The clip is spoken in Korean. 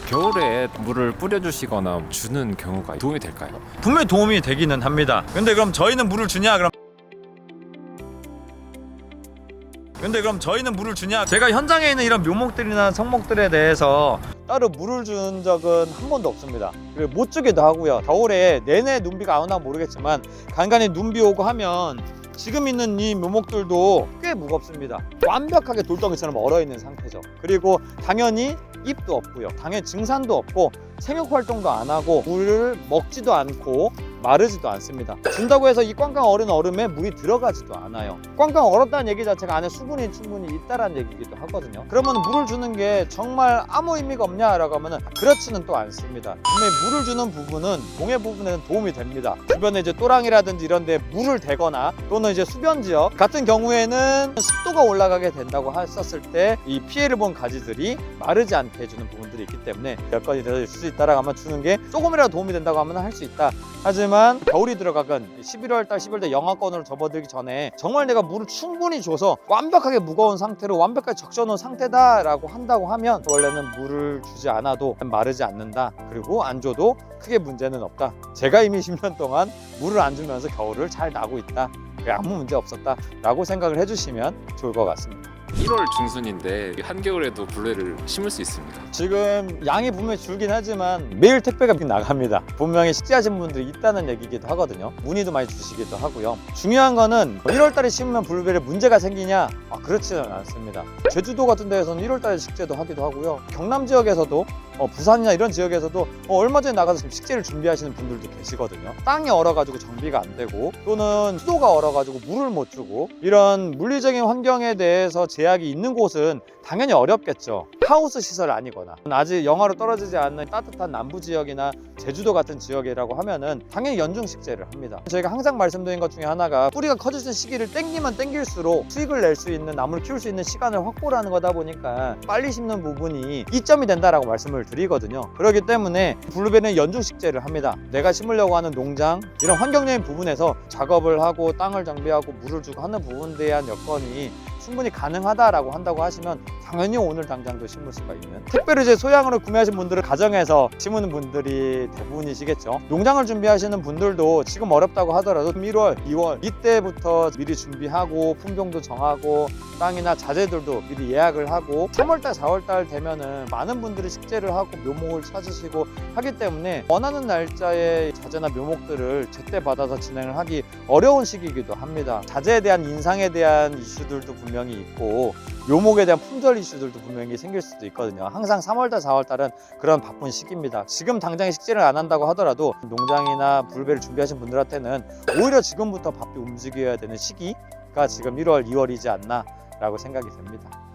겨울에 물을 뿌려주시거나 주는 경우가 도움이 될까요? 분명히 도움이 되기는 합니다. 근데 그럼 저희는 물을 주냐? 저희는 물을 주냐? 제가 현장에 있는 이런 묘목들이나 성목들에 대해서 따로 물을 준 적은 한 번도 없습니다. 그리고 못 주기도 하고요. 겨울에 내내 눈비가 안 오나 모르겠지만 간간히 눈비 오고 하면 지금 있는 이 묘목들도 꽤 무겁습니다. 완벽하게 돌덩이처럼 얼어있는 상태죠. 그리고 당연히 잎도 없고요. 당연히 증산도 없고 생육 활동도 안 하고 물을 먹지도 않고 마르지도 않습니다. 준다고 해서 이 꽝꽝 얼은 얼음에 물이 들어가지도 않아요. 꽝꽝 얼었다는 얘기 자체가 안에 수분이 충분히 있다라는 얘기기도 하거든요. 그러면 물을 주는 게 정말 아무 의미가 없냐라고 하면은 그렇지는 또 않습니다. 분명히 물을 주는 부분은 동해 부분에는 도움이 됩니다. 주변에 이제 또랑이라든지 이런 데 물을 대거나 또는 이제 수변 지역 같은 경우에는 습도가 올라가게 된다고 했었을 때 이 피해를 본 가지들이 마르지 않게 해주는 부분들이 있기 때문에 여건이 돼서 줄 수 있다라고 하면 주는 게 조금이라도 도움이 된다고 하면 할 수 있다. 하지만 겨울이 들어가건 11월달 12월달 영하권으로 접어들기 전에 정말 내가 물을 충분히 줘서 완벽하게 무거운 상태로 완벽하게 적셔놓은 상태다라고 한다고 하면 원래는 물을 주지 않아도 마르지 않는다. 그리고 안 줘도 크게 문제는 없다. 제가 이미 10년 동안 물을 안 주면서 겨울을 잘 나고 있다. 아무 문제 없었다 라고 생각을 해주시면 좋을 것 같습니다. 1월 중순인데 한겨울에도 블루베리를 심을 수 있습니다. 지금 양이 분명히 줄긴 하지만 매일 택배가 나갑니다. 분명히 식재하신 분들이 있다는 얘기기도 하거든요. 문의도 많이 주시기도 하고요. 중요한 거는 1월 달에 심으면 블루베리에 문제가 생기냐? 그렇지는 않습니다. 제주도 같은 데에서는 1월 달에 식재도 하기도 하고요. 경남 지역에서도 부산이나 이런 지역에서도 얼마 전에 나가서 지금 식재를 준비하시는 분들도 계시거든요. 땅이 얼어가지고 정비가 안 되고 또는 수도가 얼어가지고 물을 못 주고 이런 물리적인 환경에 대해서 제약이 있는 곳은 당연히 어렵겠죠. 하우스 시설 아니거나 아직 영하로 떨어지지 않는 따뜻한 남부 지역이나 제주도 같은 지역이라고 하면은 당연히 연중 식재를 합니다. 저희가 항상 말씀드린 것 중에 하나가 뿌리가 커지는 시기를 땡기면 땡길수록 수익을 낼 수 있는 나무를 키울 수 있는 시간을 확보를 하는 거다 보니까 빨리 심는 부분이 이점이 된다라고 말씀을 드리거든요. 그렇기 때문에 블루베리는 연중 식재를 합니다. 내가 심으려고 하는 농장 이런 환경적인 부분에서 작업을 하고 땅을 정비하고 물을 주고 하는 부분에 대한 여건이 충분히 가능하다라고 한다고 하시면 당연히 오늘 당장도 심을 수가 있는 택배로 이제 소량으로 구매하신 분들은 가정에서 심는 분들이 대부분이시겠죠. 농장을 준비하시는 분들도 지금 어렵다고 하더라도 1월, 2월 이때부터 미리 준비하고 품종도 정하고 땅이나 자재들도 미리 예약을 하고 3월달, 4월달 되면은 많은 분들이 식재를 하고 묘목을 찾으시고 하기 때문에 원하는 날짜에 자재나 묘목들을 제때 받아서 진행을 하기 어려운 시기이기도 합니다. 자재에 대한 인상에 대한 이슈들도 분명히 있고 묘목에 대한 품절 이슈들도 분명히 생길 수도 있거든요. 항상 3월달, 4월달은 그런 바쁜 시기입니다. 지금 당장에 식재를 안 한다고 하더라도 농장이나 블루베리를 준비하신 분들한테는 오히려 지금부터 바삐 움직여야 되는 시기가 지금 1월, 2월이지 않나 라고 생각이 됩니다.